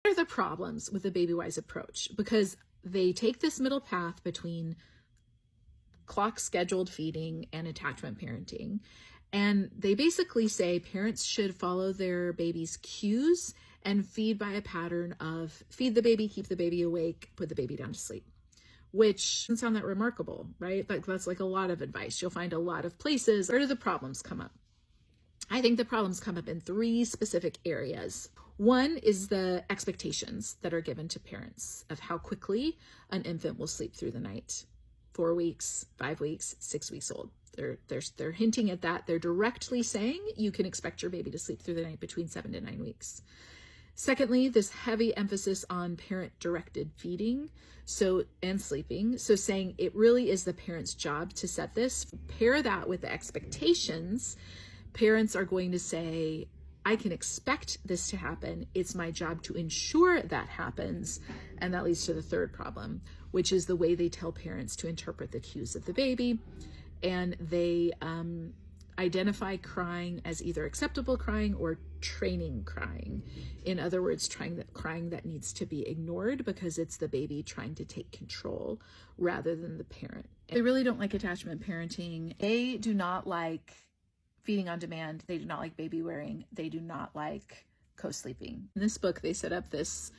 What are the problems with the Babywise approach? Because they take this middle path between clock scheduled feeding and attachment parenting. And they basically say parents should follow their baby's cues and feed by a pattern of feed the baby, keep the baby awake, put the baby down to sleep, which doesn't sound that remarkable, right? But that's like a lot of advice. You'll find a lot of places. Where do the problems come up? I think the problems come up in 3 specific areas. One is the expectations that are given to parents of how quickly an infant will sleep through the night. 4 weeks, 5 weeks, 6 weeks old. They're hinting at that. They're directly saying you can expect your baby to sleep through the night between 7 to 9 weeks. Secondly, this heavy emphasis on parent-directed feeding and sleeping. So saying it really is the parent's job to set this. Pair that with the expectations. Parents are going to say, I can expect this to happen. It's my job to ensure that happens. And that leads to the third problem, which is the way they tell parents to interpret the cues of the baby. And they identify crying as either acceptable crying or training crying. In other words, crying that needs to be ignored because it's the baby trying to take control rather than the parent. They really don't like attachment parenting. They do not like feeding on demand. They do not like baby wearing. They do not like co-sleeping. In this book, they set up this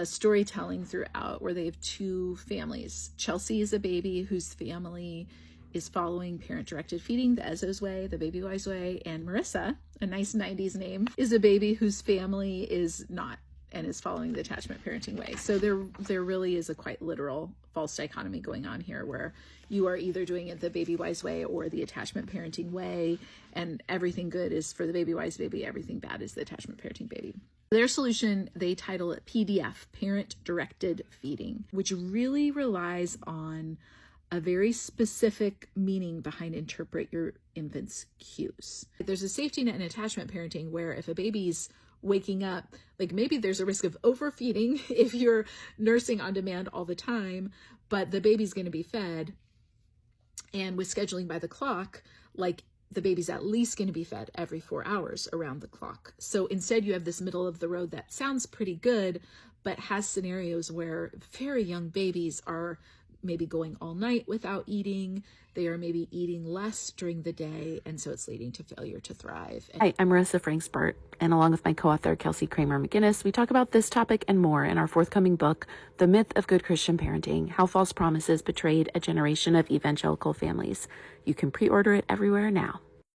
storytelling throughout where they have 2 families. Chelsea is a baby whose family is following parent-directed feeding, the Ezzos way, the Babywise way, and Marissa, a nice 90s name, is a baby whose family is not and is following the attachment parenting way. So there really is a quite literal false dichotomy going on here where you are either doing it the Babywise way or the attachment parenting way, and everything good is for the Babywise baby, everything bad is the attachment parenting baby. Their solution, they title it PDF, Parent-Directed Feeding, which really relies on a very specific meaning behind interpret your infant's cues. There's a safety net in attachment parenting where if a baby's waking up, like maybe there's a risk of overfeeding if you're nursing on demand all the time, but the baby's going to be fed. And with scheduling by the clock, like the baby's at least going to be fed every 4 hours around the clock. So instead you have this middle of the road that sounds pretty good, but has scenarios where very young babies are maybe going all night without eating. They are maybe eating less during the day, and so it's leading to failure to thrive. Hi, I'm Marissa Franksburt, and along with my co-author, Kelsey Kramer McGinnis, we talk about this topic and more in our forthcoming book, The Myth of Good Christian Parenting, How False Promises Betrayed a Generation of Evangelical Families. You can pre-order it everywhere now.